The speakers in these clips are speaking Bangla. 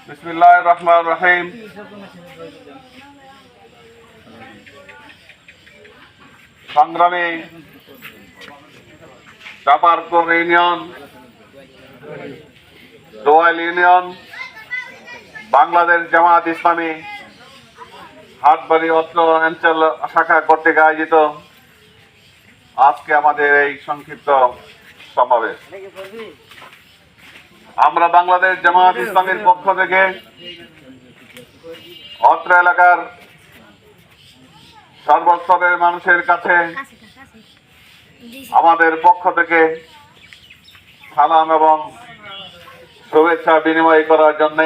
বিসমিল্লাহির রহমানির রহিম। সংগ্রামী চাপারপুর ইউনিয়ন, দোয়াইল ইউনিয়ন, বাংলাদেশ জামায়াত ইসলামী হাটবাড়ি অত্র অঞ্চল শাখা কর্তৃক আয়োজিত আজকে আমাদের এই সংক্ষিপ্ত সমাবেশ, আমরা বাংলাদেশ জামায়াত ইসলামীর পক্ষ থেকে অত্র এলাকার সর্বস্তরের মানুষের কাছে আমাদের পক্ষ থেকে সালাম এবং শুভেচ্ছা বিনিময় করার জন্য,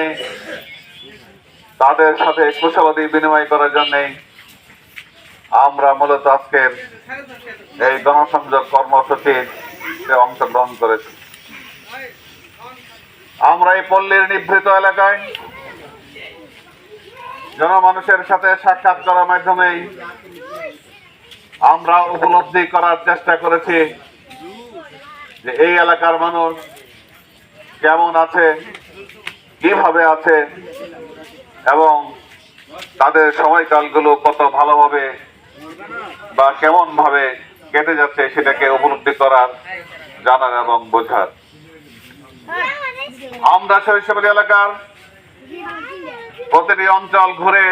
তাদের সাথে কুশলাদি বিনিময় করার জন্য আমরা মূলত আজকের এই গণসংযোগ কর্মসূচিতে অংশগ্রহণ করেছি। আমরা এই পল্লীর নিভৃত এলাকায় জনমানুষের সাথে সাক্ষাৎ করার মাধ্যমে আমরা উপলব্ধি করার চেষ্টা করেছি যে এই এলাকার মানুষ কেমন আছে, কিভাবে আছে এবং তাদের সময়কালগুলো কত ভালোভাবে বা কেমন ভাবে কেটে যাচ্ছে সেটাকে উপলব্ধি করার, জানার এবং বোঝার। আমরা সরিষাবাড়ি এলাকার প্রতিটি অঞ্চল ঘুরে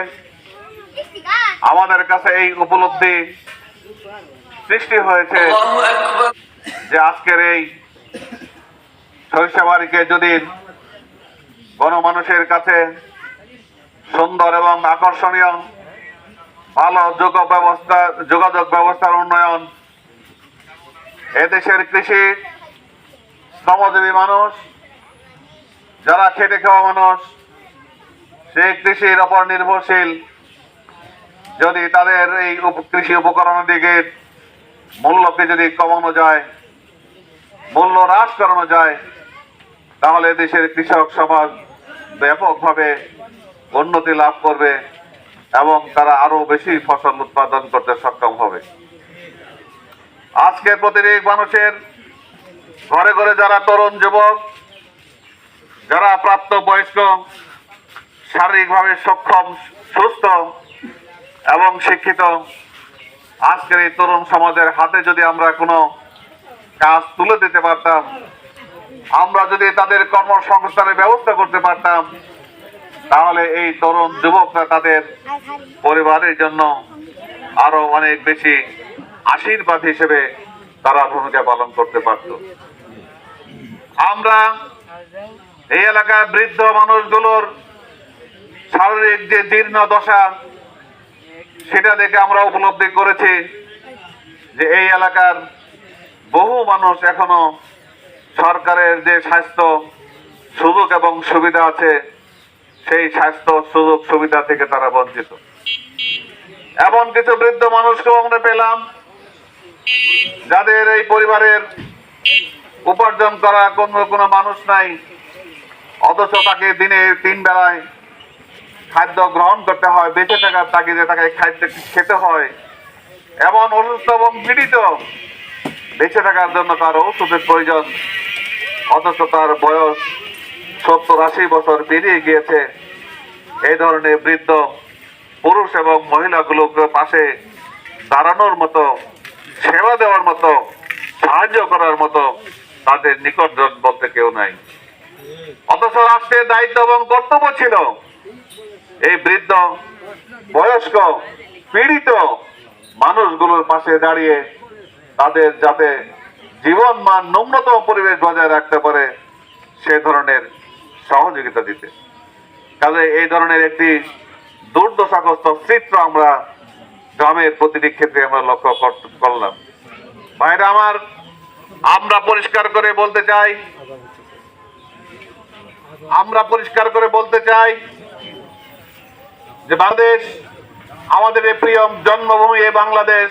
আমাদের কাছে এই উপলব্ধি সৃষ্টি হয়েছে যে আজকের এই সরিষাবাড়িকে যদি গণমানুষের কাছে সুন্দর এবং আকর্ষণীয় ভালো যোগাযোগ ব্যবস্থার উন্নয়ন, এদেশের কৃষি শ্রমজীবী মানুষ যারা খেটে খাওয়া মানুষ, সেই কৃষির উপর নির্ভরশীল, যদি তাদের এই কৃষি উপকরণের দিকে মূল্যকে যদি কমানো যায়, মূল্য হ্রাস করানো যায়, তাহলে দেশের কৃষক সমাজ ব্যাপকভাবে উন্নতি লাভ করবে এবং তারা আরো বেশি ফসল উৎপাদন করতে সক্ষম হবে। আজকের প্রতিটি মানুষের ঘরে ঘরে যারা তরুণ যুবক, যারা প্রাপ্ত বয়স্ক, শারীরিকভাবে সক্ষম, সুস্থ এবং শিক্ষিত, আজকের এই তরুণ সমাজের হাতে যদি আমরা কোনো কাজ তুলে দিতে পারতাম, আমরা যদি তাদের কর্মসংস্থানের ব্যবস্থা করতে পারতাম, তাহলে এই তরুণ যুবকরা তাদের পরিবারের জন্য আরো অনেক বেশি আশীর্বাদ হিসেবে তারা ভূমিকা পালন করতে পারত। আমরা এই এলাকার বৃদ্ধ মানুষগুলোর শারীরিক যে জীর্ণ দশা, সেটা দেখে আমরা উপলব্ধি করেছি যে এই এলাকার বহু মানুষ এখনো সরকারের যে স্বাস্থ্য সুযোগ এবং সুবিধা আছে, সেই স্বাস্থ্য সুযোগ সুবিধা থেকে তারা বঞ্চিত। এমন কিছু বৃদ্ধ মানুষকেও আমরা পেলাম যাদের এই পরিবারের উপার্জন করা কোনো মানুষ নাই, অথচ তাকে দিনে 3 বেলায় খাদ্য গ্রহণ করতে হয়, বেঁচে থাকার তাগিদে তাকে খাদ্য খেতে হয়। এমন অসুস্থ এবং পীড়িত, বেঁচে থাকার জন্য তার ওষুধের প্রয়োজন, অথচ তার বয়স 70-80 বছর পেরিয়ে গিয়েছে। এই ধরনের বৃদ্ধ পুরুষ এবং মহিলাগুলোকে পাশে দাঁড়ানোর মতো, সেবা দেওয়ার মতো, সাহায্য করার মতো তাদের নিকটজন বলতে কেউ নাই। অথচ রাষ্ট্রের দায়িত্ব এবং কর্তব্য ছিল এই বৃদ্ধ, বয়স্ক, পীড়িত মানুষগুলোর পাশে দাঁড়িয়ে তাদের যাতে জীবন মান ন্যূনতম পরিবেশ বজায় রাখতে পারে সে ধরনের সহযোগিতা দিতে। কাজে এই ধরনের একটি দুর্দশাগ্রস্ত চিত্র আমরা গ্রামের প্রতিটি ক্ষেত্রে আমরা লক্ষ্য করলাম। ভাইরা আমার, আমরা পরিষ্কার করে বলতে চাই যে বাংলাদেশ আমাদের এই প্রিয় জন্মভূমি, এই বাংলাদেশ,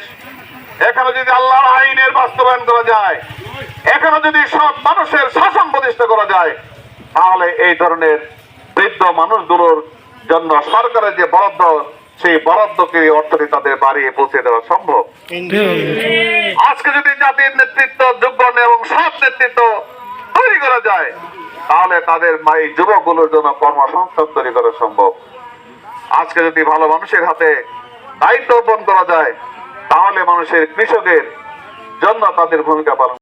এখানে যদি আল্লাহর আইনের বাস্তবায়ন করা যায়, এখানে যদি সব মানুষের শাসন প্রতিষ্ঠা করা যায়, তাহলে এই ধরনের বৃদ্ধ মানুষগুলোর জন্য সরকারের যে বরাদ্দ, সেই বরাদ্দকে অর্থটি তাদের বাড়িয়ে পৌঁছে দেওয়া সম্ভব। আজকে যদি জাতির নেতৃত্ব যোগ্য এবং সৎ নেতৃত্ব তৈরি করা যায়, তাহলে তাদের এই যুবকগুলোর জন্য কর্মসংস্থান তৈরি করা সম্ভব। আজকে যদি ভালো মানুষের হাতে দায়িত্ব অর্পণ করা যায়, তাহলে মানুষের কৃষকের জন্য তাদের ভূমিকা পালন